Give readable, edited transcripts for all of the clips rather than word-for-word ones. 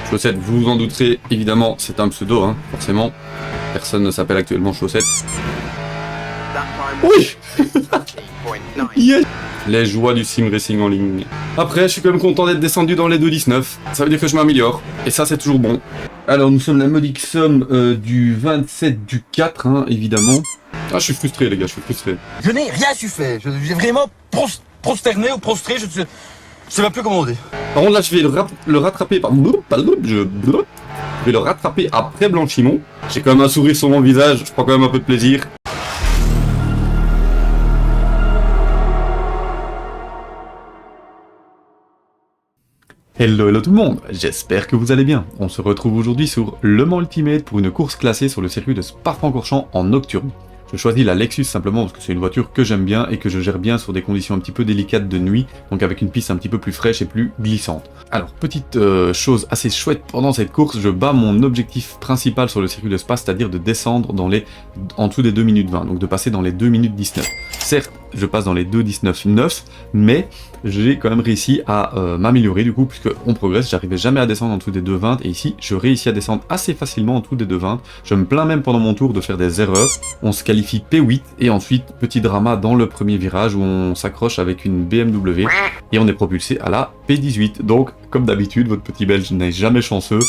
Chaussette, vous vous en douterez, évidemment, c'est un pseudo, hein, forcément. Personne ne s'appelle actuellement Chaussette. Oui. Yes. Les joies du sim racing en ligne. Après, je suis quand même content d'être descendu dans les 2.19. Ça veut dire que je m'améliore. Et ça, c'est toujours bon. Alors, nous sommes la modique somme du 27 du 4, hein, évidemment. Ah, je suis frustré, les gars, je suis frustré. Je n'ai rien su faire. J'ai vraiment prosterné ou prostré, je ne sais même plus comment on dit. Par contre, là, je vais le rattraper par... Je vais le rattraper après Blanchimont. J'ai quand même un sourire sur mon visage, je prends quand même un peu de plaisir. Hello tout le monde, j'espère que vous allez bien. On se retrouve aujourd'hui sur Le Mans Ultimate pour une course classée sur le circuit de Spa-Francorchamps en nocturne. Je choisis la Lexus simplement parce que c'est une voiture que j'aime bien et que je gère bien sur des conditions un petit peu délicates de nuit, donc avec une piste un petit peu plus fraîche et plus glissante. Alors, petite chose assez chouette pendant cette course, je bats mon objectif principal sur le circuit de Spa, c'est-à-dire de descendre en dessous des 2 minutes 20, donc de passer dans les 2 minutes 19. Certes, je passe dans les 2.19.9, mais j'ai quand même réussi à m'améliorer du coup, puisque on progresse, j'arrivais jamais à descendre en dessous des 2.20, et ici, je réussis à descendre assez facilement en dessous des 2.20. Je me plains même pendant mon tour de faire des erreurs. On se qualifie P8, et ensuite, petit drama dans le premier virage où on s'accroche avec une BMW, et on est propulsé à la P18. Donc, comme d'habitude, votre petit belge n'est jamais chanceux.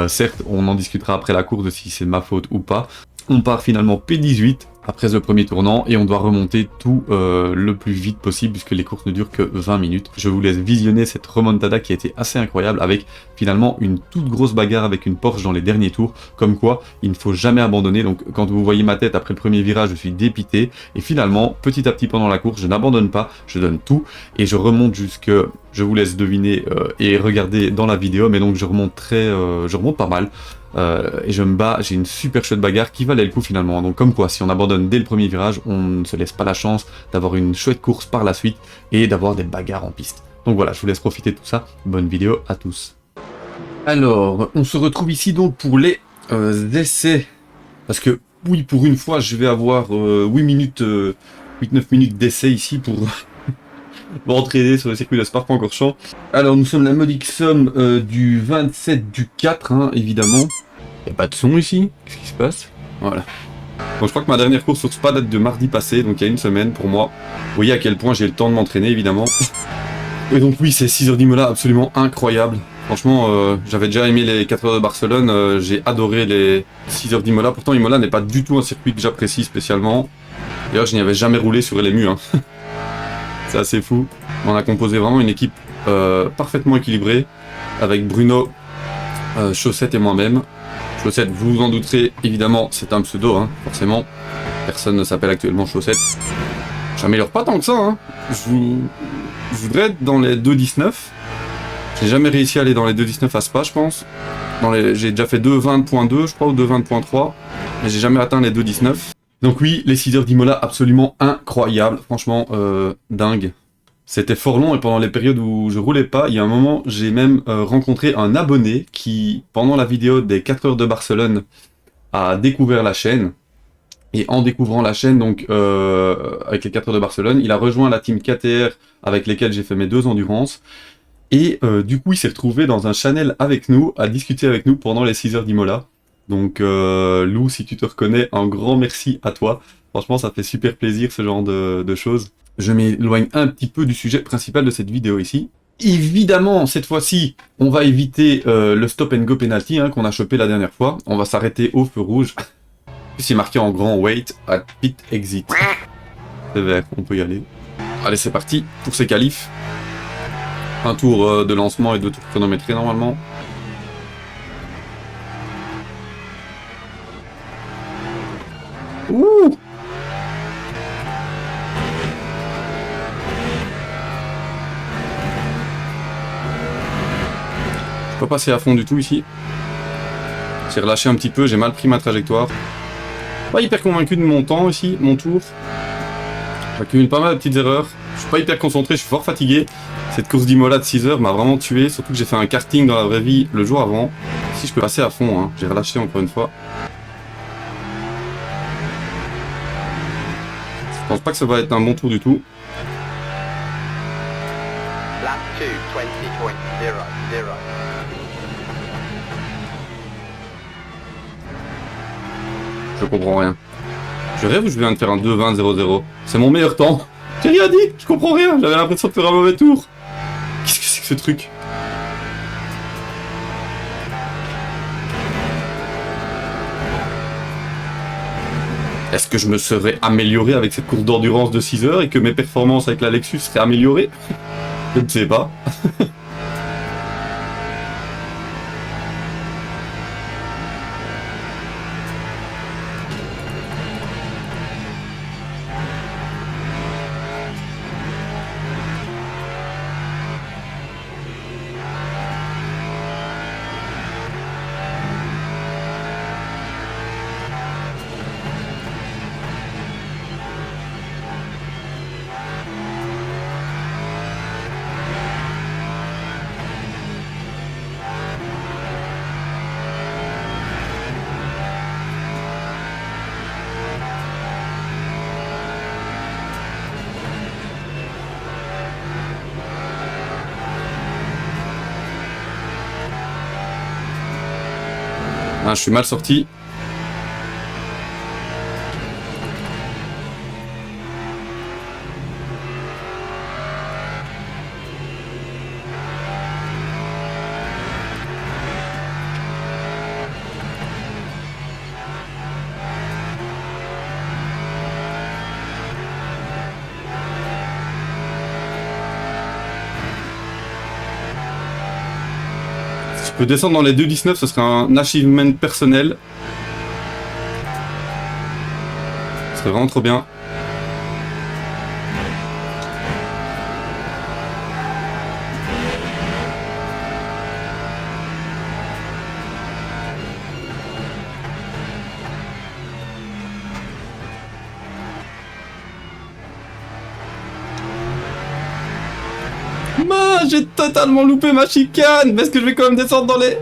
Certes, on en discutera après la course de si c'est ma faute ou pas. On part finalement P18 après le premier tournant et on doit remonter tout le plus vite possible puisque les courses ne durent que 20 minutes. Je vous laisse visionner cette remontada qui a été assez incroyable avec finalement une toute grosse bagarre avec une Porsche dans les derniers tours. Comme quoi, il ne faut jamais abandonner. Donc quand vous voyez ma tête après le premier virage, je suis dépité. Et finalement, petit à petit pendant la course, je n'abandonne pas, je donne tout et je remonte jusque... Je vous laisse deviner et regarder dans la vidéo, mais donc je remonte pas mal. Et je me bats, j'ai une super chouette bagarre qui valait le coup finalement. Donc comme quoi, si on abandonne dès le premier virage, on ne se laisse pas la chance d'avoir une chouette course par la suite et d'avoir des bagarres en piste. Donc voilà, je vous laisse profiter de tout ça. Bonne vidéo à tous. Alors, on se retrouve ici donc pour les essais. Parce que oui, pour une fois, je vais avoir 8-9 minutes d'essai ici pour... entraîner sur le circuit de Spa-Francorchamps. Alors nous sommes la modique somme du 27 du 4, hein, évidemment. Il n'y a pas de son ici, qu'est-ce qui se passe? Voilà. Donc je crois que ma dernière course sur Spa date de mardi passé, donc il y a une semaine pour moi. Vous voyez à quel point j'ai le temps de m'entraîner, évidemment. Et donc oui, ces 6 heures d'Imola absolument incroyables. Franchement, j'avais déjà aimé les 4 heures de Barcelone, j'ai adoré les 6 heures d'Imola. Pourtant Imola n'est pas du tout un circuit que j'apprécie spécialement. D'ailleurs je n'y avais jamais roulé sur LMU, hein. C'est assez fou. On a composé vraiment une équipe parfaitement équilibrée avec Bruno, Chaussette et moi-même. Chaussette, vous vous en douterez, évidemment, c'est un pseudo, hein, forcément. Personne ne s'appelle actuellement Chaussette. J'améliore pas tant que ça, hein. Je voudrais être dans les 2.19. J'ai jamais réussi à aller dans les 2.19 à Spa, je pense. J'ai déjà fait 2.20.2, je crois, ou 2.20.3. Mais j'ai jamais atteint les 2.19. Donc oui, les 6 heures d'Imola absolument incroyables, franchement dingue. C'était fort long et pendant les périodes où je roulais pas, il y a un moment, j'ai même rencontré un abonné qui, pendant la vidéo des 4 heures de Barcelone, a découvert la chaîne. Et en découvrant la chaîne, donc avec les 4 heures de Barcelone, il a rejoint la team KTR avec lesquels j'ai fait mes 2 endurances. Et du coup, il s'est retrouvé dans un channel avec nous, à discuter avec nous pendant les 6 heures d'Imola. Donc Lou, si tu te reconnais, un grand merci à toi. Franchement, ça fait super plaisir ce genre de choses. Je m'éloigne un petit peu du sujet principal de cette vidéo ici. Évidemment, cette fois-ci, on va éviter le stop and go penalty hein, qu'on a chopé la dernière fois. On va s'arrêter au feu rouge. C'est marqué en grand wait at pit exit. C'est vert, on peut y aller. Allez, c'est parti pour ces qualifs. Un tour de lancement et 2 tours chronométrés normalement. Ouh! Je peux pas passer à fond du tout ici. J'ai relâché un petit peu, j'ai mal pris ma trajectoire. Pas hyper convaincu de mon temps ici, mon tour. J'accumule pas mal de petites erreurs. Je suis pas hyper concentré, je suis fort fatigué. Cette course d'Imola de 6 heures m'a vraiment tué, surtout que j'ai fait un karting dans la vraie vie le jour avant. Si je peux passer à fond, hein. J'ai relâché encore une fois. Je pense pas que ça va être un bon tour du tout. Lap 2, 20.00. Je comprends rien. Je rêve ou je viens de faire un 2-20-0-0? C'est mon meilleur temps. J'ai rien dit, je comprends rien, j'avais l'impression de faire un mauvais tour. Qu'est-ce que c'est que ce truc? Est-ce que je me serais amélioré avec cette course d'endurance de 6 heures et que mes performances avec la Lexus seraient améliorées? Je ne sais pas. Ah, je suis mal sorti. Si je peux descendre dans les 2,19, ce serait un achievement personnel. Ce serait vraiment trop bien. J'ai totalement loupé ma chicane, mais est-ce que je vais quand même descendre dans les...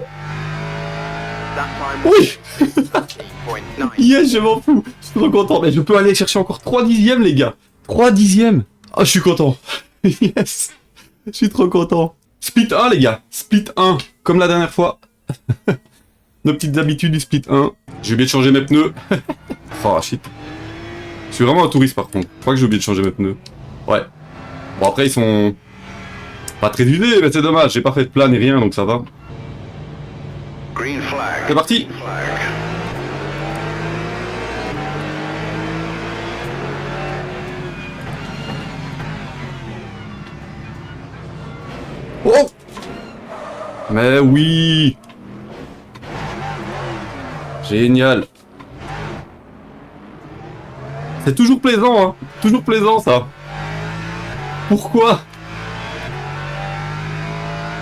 Oui. Yes, je m'en fous. Je suis trop content, mais je peux aller chercher encore 3 dixièmes, les gars. 3 dixièmes. Oh, je suis content. Yes. Je suis trop content. Split 1, les gars. Split 1, comme la dernière fois. Nos petites habitudes du split 1. J'ai oublié de changer mes pneus. Oh, shit. Je suis vraiment un touriste, par contre. Je crois que j'ai oublié de changer mes pneus. Ouais. Bon, après, ils sont... pas très usés, mais c'est dommage. J'ai pas fait de plat ni rien, donc ça va. C'est parti. Oh! Mais oui! Génial! C'est toujours plaisant, hein! Toujours plaisant, ça! Pourquoi?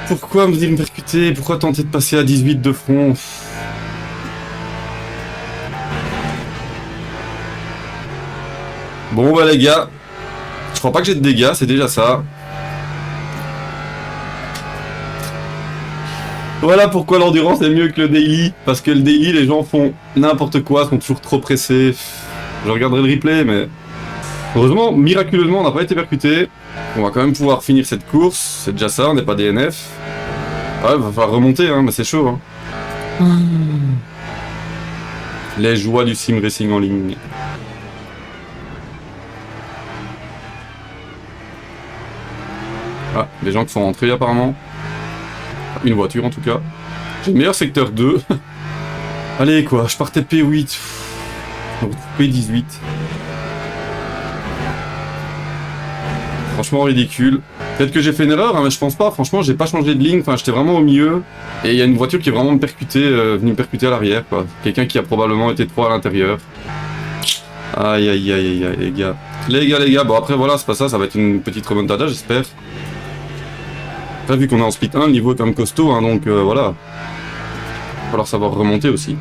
Pourquoi me dire me percuter? Pourquoi tenter de passer à 18 de front? Bon bah les gars, je crois pas que j'ai de dégâts, c'est déjà ça. Voilà pourquoi l'endurance est mieux que le daily. Parce que le daily, les gens font n'importe quoi, sont toujours trop pressés. Je regarderai le replay, mais... heureusement, miraculeusement, on n'a pas été percuté. On va quand même pouvoir finir cette course, c'est déjà ça, on n'est pas DNF. Ouais, va falloir remonter, hein, mais c'est chaud. Hein. Les joies du sim racing en ligne. Ah, des gens qui sont rentrés apparemment. Une voiture en tout cas. J'ai le meilleur secteur 2. Allez quoi, je partais P8. P18. Franchement ridicule. Peut-être que j'ai fait une erreur, hein, mais je pense pas. Franchement, j'ai pas changé de ligne. Enfin, j'étais vraiment au milieu. Et il y a une voiture qui est vraiment venue me percuter à l'arrière, quoi. Quelqu'un qui a probablement été trop à l'intérieur. Aïe, aïe, aïe, aïe, les gars. Les gars. Bon, après, voilà, c'est pas ça. Ça va être une petite remontada, j'espère. Après, vu qu'on est en split 1, le niveau est quand même costaud, hein, donc voilà. Il va falloir savoir remonter aussi.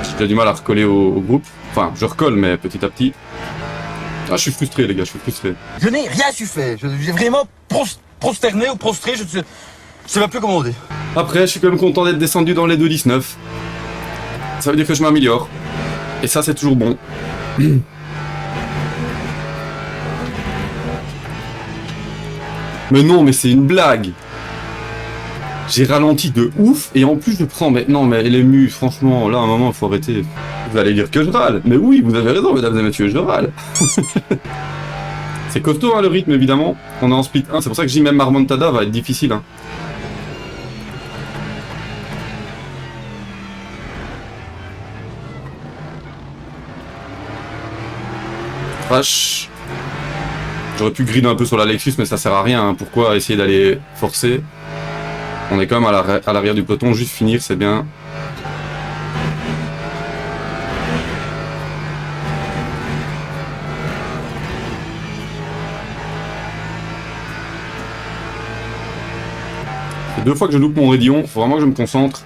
J'ai déjà du mal à recoller au groupe. Enfin, je recolle, mais petit à petit. Ah, je suis frustré, les gars, je suis frustré. Je n'ai rien su faire. J'ai vraiment prosterné ou prostré, je sais même plus comment on dit. Après, je suis quand même content d'être descendu dans les 2,19. Ça veut dire que je m'améliore. Et ça, c'est toujours bon. Mais non, mais c'est une blague. J'ai ralenti de ouf, et en plus je prends, mais non mais les mus, franchement, là à un moment il faut arrêter. Vous allez dire que je râle, mais oui, vous avez raison mesdames et messieurs, je râle. C'est costaud hein, le rythme évidemment, on est en split 1, c'est pour ça que je dis même ma remontada va être difficile. Hein. Crash. J'aurais pu green un peu sur la Lexus mais ça sert à rien, hein. Pourquoi essayer d'aller forcer? On est quand même à l'arrière du peloton, juste finir c'est bien. C'est 2 fois que je loupe mon raidillon, faut vraiment que je me concentre.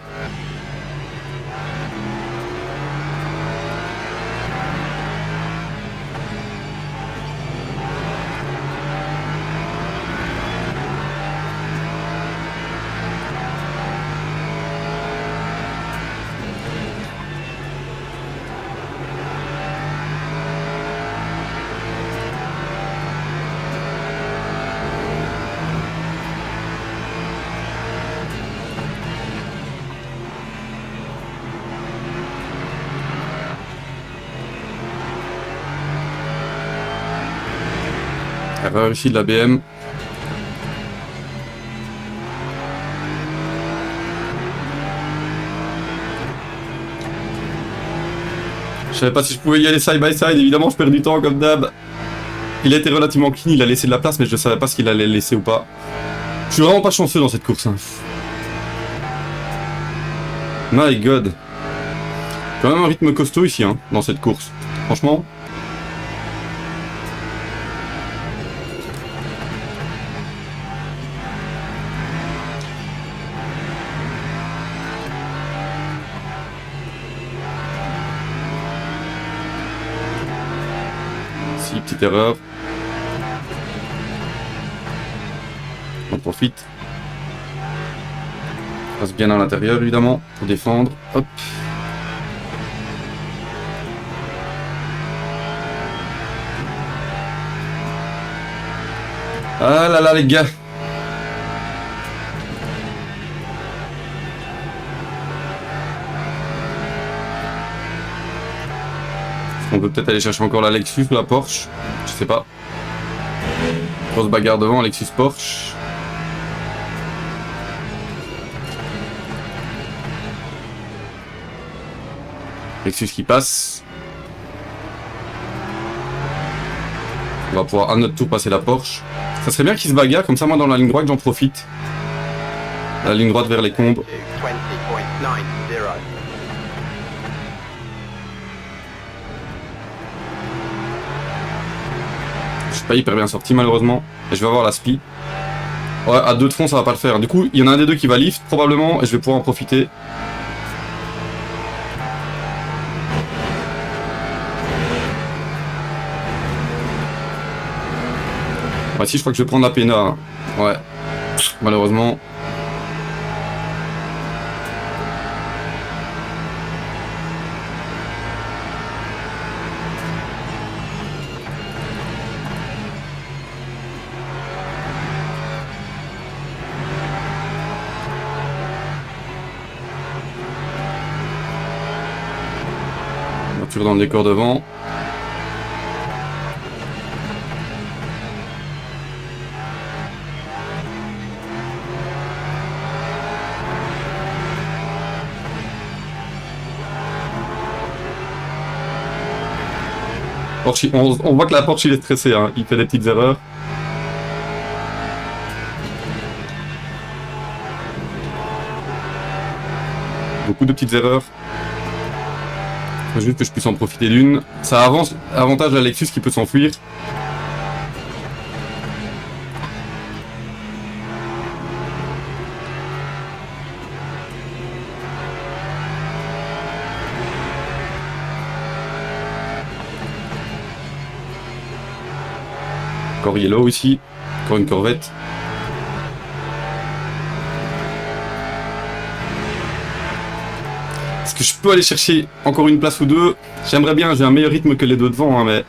Erreur ici de la BM. Je savais pas si je pouvais y aller side by side, évidemment je perds du temps comme d'hab. Il a été relativement clean, il a laissé de la place mais je savais pas s'il allait le laisser ou pas. Je suis vraiment pas chanceux dans cette course. Hein. My god. Quand même un rythme costaud ici hein, dans cette course. Franchement. Si, petite erreur. On profite. On passe bien à l'intérieur évidemment pour défendre. Hop. Ah là là les gars. On peut peut-être aller chercher encore la Lexus ou la Porsche. Je sais pas. Grosse bagarre devant, Lexus Porsche. Lexus qui passe. On va pouvoir à notre tour passer la Porsche. Ça serait bien qu'ils se bagarrent, comme ça moi dans la ligne droite j'en profite. La ligne droite vers les combes. Je suis pas hyper bien sorti malheureusement. Et je vais avoir la spi. Ouais, à 2 de front ça va pas le faire. Du coup, il y en a un des deux qui va lift probablement et je vais pouvoir en profiter. Ouais, si je crois que je vais prendre la Pena. Hein. Ouais. Malheureusement. Voiture dans le décor devant. Porsche, on voit que la Porsche il est stressé, hein. Il fait des petites erreurs. Beaucoup de petites erreurs. Faut juste que je puisse en profiter d'une. Ça avance, avantage la Lexus qui peut s'enfuir. Encore yellow ici, encore une Corvette. Est-ce que je peux aller chercher encore une place ou deux? J'aimerais bien, j'ai un meilleur rythme que les deux devant, hein, mais...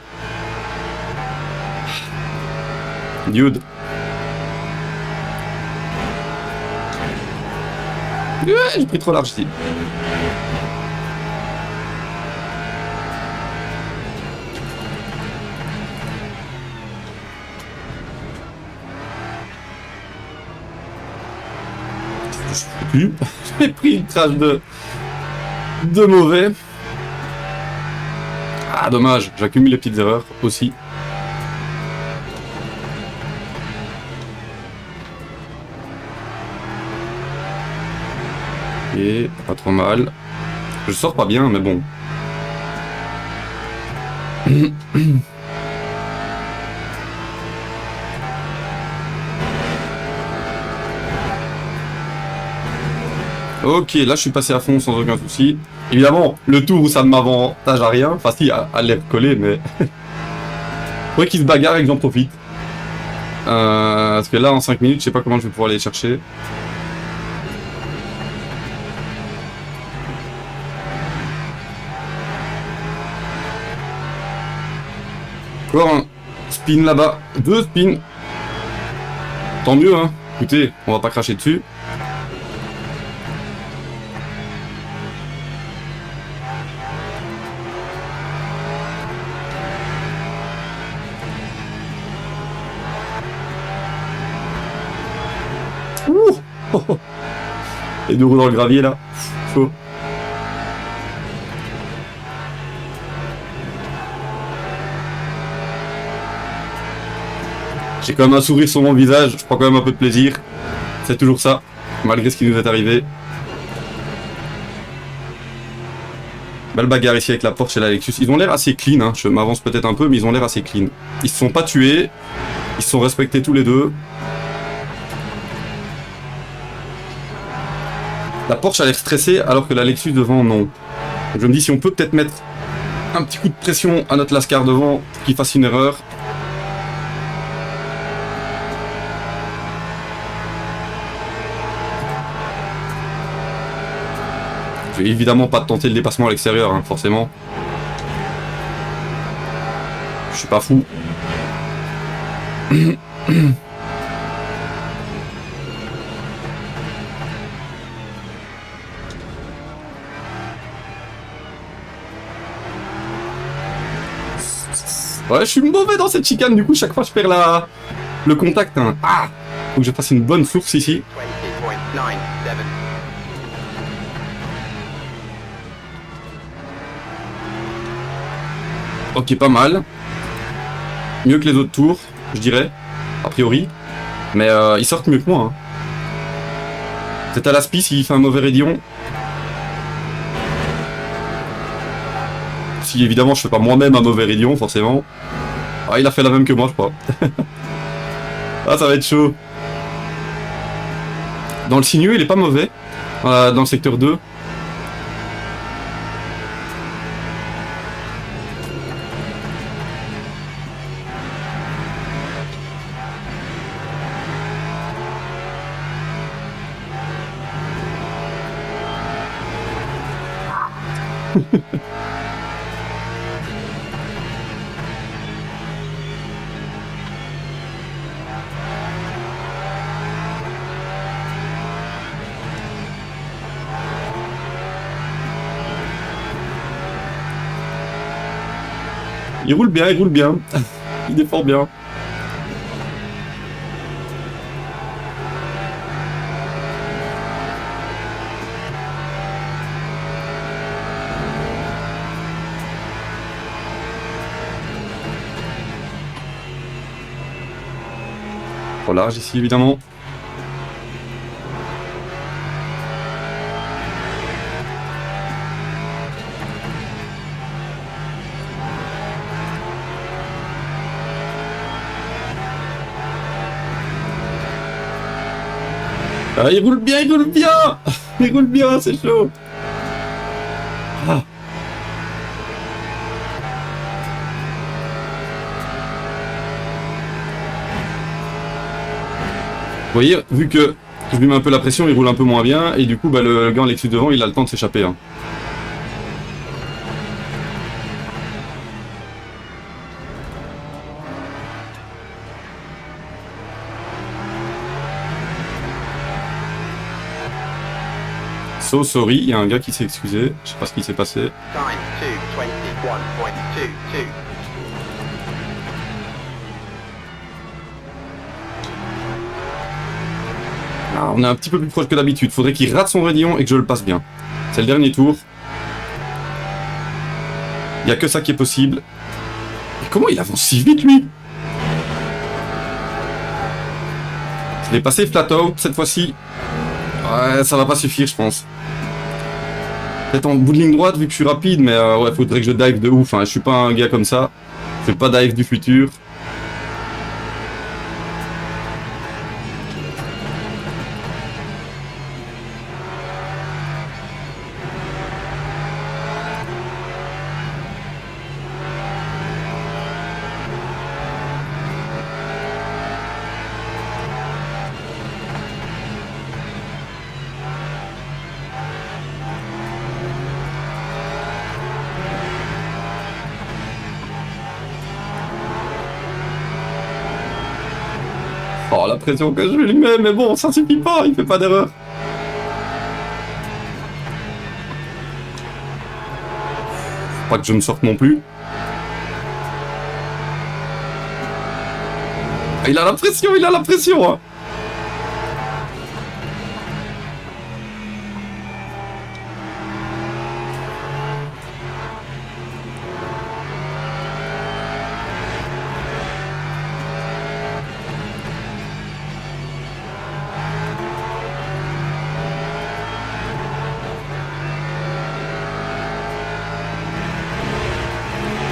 Dude. J'ai pris trop large ici. J'ai pris une trace de mauvais. Ah, dommage, j'accumule les petites erreurs aussi. Et pas trop mal. Je sors pas bien, mais bon. Ok, là je suis passé à fond sans aucun souci. Évidemment, le tour où ça ne m'avantage à rien, enfin si, à les recoller, mais... Faudrait qu'ils se bagarrent et que j'en profite. Parce que là, en 5 minutes, je sais pas comment je vais pouvoir les chercher. Encore un spin là-bas. 2 spins. Tant mieux, hein. Écoutez, on va pas cracher dessus. Ouh. Et 2 roues dans le gravier là. Chaud. J'ai quand même un sourire sur mon visage, je prends quand même un peu de plaisir. C'est toujours ça, malgré ce qui nous est arrivé. Belle bagarre ici avec la Porsche et la Lexus. Ils ont l'air assez clean, hein. Je m'avance peut-être un peu, mais ils ont l'air assez clean. Ils se sont pas tués, ils se sont respectés tous les deux. La Porsche a l'air stressée alors que la Lexus devant non. Donc je me dis si on peut peut-être mettre un petit coup de pression à notre Lascar devant pour qu'il fasse une erreur. Je vais évidemment pas tenter le dépassement à l'extérieur, hein, forcément. Je suis pas fou. Ouais, je suis mauvais dans cette chicane, du coup, chaque fois je perds le contact. Hein. Ah, faut que je fasse une bonne source ici. Ok, pas mal. Mieux que les autres tours, je dirais, a priori. Mais ils sortent mieux que moi. Hein. C'est à l'aspi s'il fait un mauvais raidillon. Si évidemment je fais pas moi-même un mauvais raidillon, forcément. Ah, il a fait la même que moi, je crois. Ah, ça va être chaud. Dans le sinueux, il est pas mauvais. Dans le secteur 2. Il roule bien, il roule bien. Il défend bien. Trop large ici, évidemment. Ah, il roule bien, il roule bien. Il roule bien, c'est chaud. Ah. Vous voyez, vu que je lui mets un peu la pression, il roule un peu moins bien, et du coup, bah, le gars en Lexus devant, il a le temps de s'échapper. Hein. So sorry, il y a un gars qui s'est excusé. Je sais pas ce qui s'est passé. Time 2:21.22. Ah, on est un petit peu plus proche que d'habitude. Faudrait qu'il rate son raidillon et que je le passe bien. C'est le dernier tour. Il n'y a que ça qui est possible. Mais comment il avance si vite, lui? Je l'ai passé flat out cette fois-ci. Ouais, ça va pas suffire, je pense. Peut-être en bout de ligne droite, vu que je suis rapide, mais ouais, faudrait que je dive de ouf. Hein. Je suis pas un gars comme ça. Je fais pas dive du futur. Oh, la pression que je lui mets, mais bon, ça suffit pas, il fait pas d'erreur. Faut pas que je me sorte non plus. Ah, il a la pression, il a la pression hein.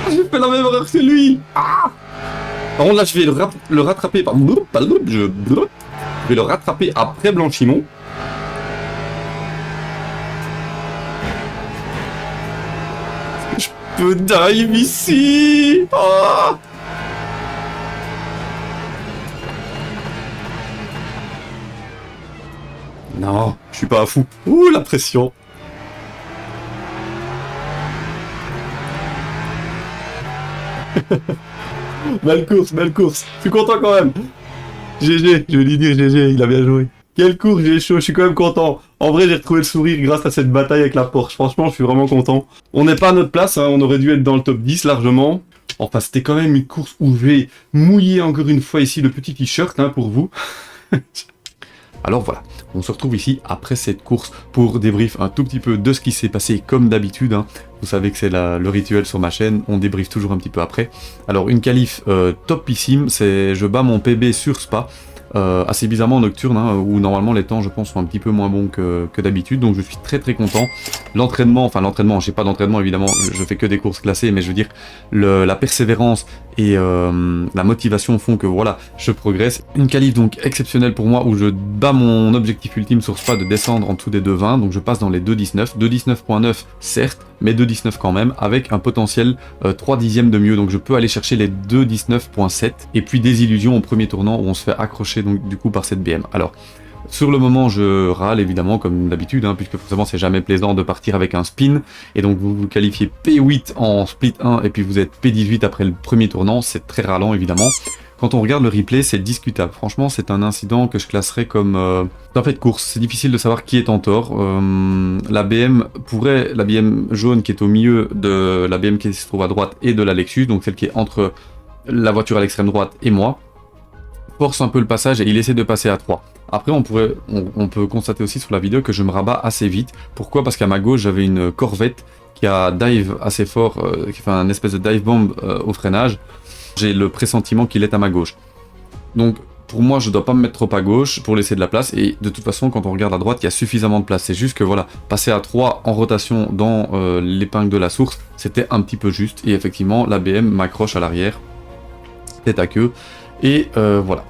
J'ai fait la même erreur que lui. Ah, par contre là je vais le rattraper. Je vais le rattraper après Blanchimont. Je peux dive ici. Ah, non, je suis pas un fou. Ouh, la pression. Belle course. Je suis content quand même. GG, je vais lui dire GG, il a bien joué. Quelle course, j'ai chaud, je suis quand même content. En vrai, j'ai retrouvé le sourire grâce à cette bataille avec la Porsche. Franchement, je suis vraiment content. On n'est pas à notre place, hein. On aurait dû être dans le top 10 largement. Enfin, c'était quand même une course où je vais mouiller encore une fois ici le petit t-shirt hein, pour vous. Alors voilà, on se retrouve ici après cette course pour débrief un tout petit peu de ce qui s'est passé comme d'habitude. Hein. Vous savez que c'est le rituel sur ma chaîne, on débriefe toujours un petit peu après. Alors une qualif topissime, c'est je bats mon PB sur Spa. Assez bizarrement en nocturne, hein, où normalement les temps je pense sont un petit peu moins bons que d'habitude, donc je suis très content. L'entraînement, j'ai pas d'entraînement évidemment, je fais que des courses classées, mais je veux dire, la persévérance et la motivation font que voilà, je progresse. Une qualif donc exceptionnelle pour moi, où je bats mon objectif ultime sur Spa de descendre en dessous des 2,20, donc je passe dans les 2,19, 2,19.9 certes, mais 2,19 quand même, avec un potentiel 3 dixièmes de mieux, donc je peux aller chercher les 2,19.7, et puis des illusions au premier tournant où on se fait accrocher donc du coup par cette BM. Alors, sur le moment, je râle évidemment comme d'habitude, hein, puisque forcément c'est jamais plaisant de partir avec un spin, et donc vous vous qualifiez P8 en split 1, et puis vous êtes P18 après le premier tournant, c'est très râlant évidemment. Quand on regarde le replay, c'est discutable. Franchement, c'est un incident que je classerais comme un fait de course. C'est difficile de savoir qui est en tort. La BM jaune qui est au milieu de la BM qui se trouve à droite et de la Lexus, donc celle qui est entre la voiture à l'extrême droite et moi, force un peu le passage et il essaie de passer à 3. Après, on peut constater aussi sur la vidéo que je me rabats assez vite. Pourquoi? Parce qu'à ma gauche, j'avais une Corvette qui a dive assez fort, qui fait un espèce de dive bomb au freinage. J'ai le pressentiment qu'il est à ma gauche. Donc, pour moi, je dois pas me mettre trop à gauche pour laisser de la place. Et de toute façon, quand on regarde à droite, il y a suffisamment de place. C'est juste que voilà, passer à 3 en rotation dans l'épingle de la source, c'était un petit peu juste. Et effectivement, la BM m'accroche à l'arrière, tête à queue. Et voilà.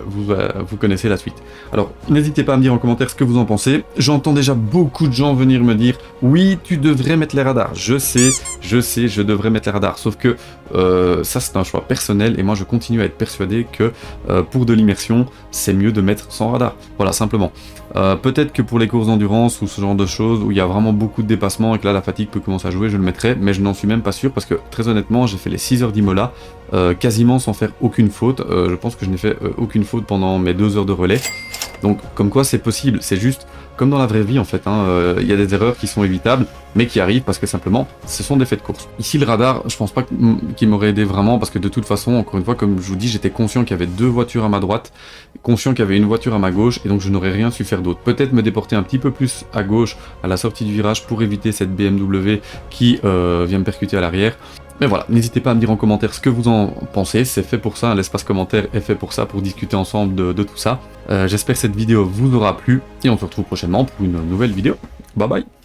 Vous connaissez la suite. Alors, n'hésitez pas à me dire en commentaire ce que vous en pensez. J'entends déjà beaucoup de gens venir me dire « Oui, tu devrais mettre les radars. » Je sais, je devrais mettre les radars. Sauf que ça, c'est un choix personnel et moi, je continue à être persuadé que pour de l'immersion, c'est mieux de mettre sans radar. Voilà, simplement. Peut-être que pour les courses d'endurance ou ce genre de choses où il y a vraiment beaucoup de dépassements et que là, la fatigue peut commencer à jouer, je le mettrai, mais je n'en suis même pas sûr parce que, très honnêtement, j'ai fait les 6 heures d'Imola quasiment sans faire aucune faute. Je pense que je n'ai fait aucune faute pendant mes 2 heures de relais. Donc, comme quoi, c'est possible. C'est juste comme dans la vraie vie en fait, il y a des erreurs qui sont évitables, mais qui arrivent parce que simplement, ce sont des faits de course. Ici, le radar, je pense pas qu'il m'aurait aidé vraiment, parce que de toute façon, encore une fois, comme je vous dis, j'étais conscient qu'il y avait 2 voitures à ma droite, conscient qu'il y avait une voiture à ma gauche, et donc je n'aurais rien su faire d'autre. Peut-être me déporter un petit peu plus à gauche, à la sortie du virage, pour éviter cette BMW qui vient me percuter à l'arrière. Mais voilà, n'hésitez pas à me dire en commentaire ce que vous en pensez, c'est fait pour ça, l'espace commentaire est fait pour ça, pour discuter ensemble de tout ça. J'espère que cette vidéo vous aura plu, et on se retrouve prochainement pour une nouvelle vidéo. Bye bye.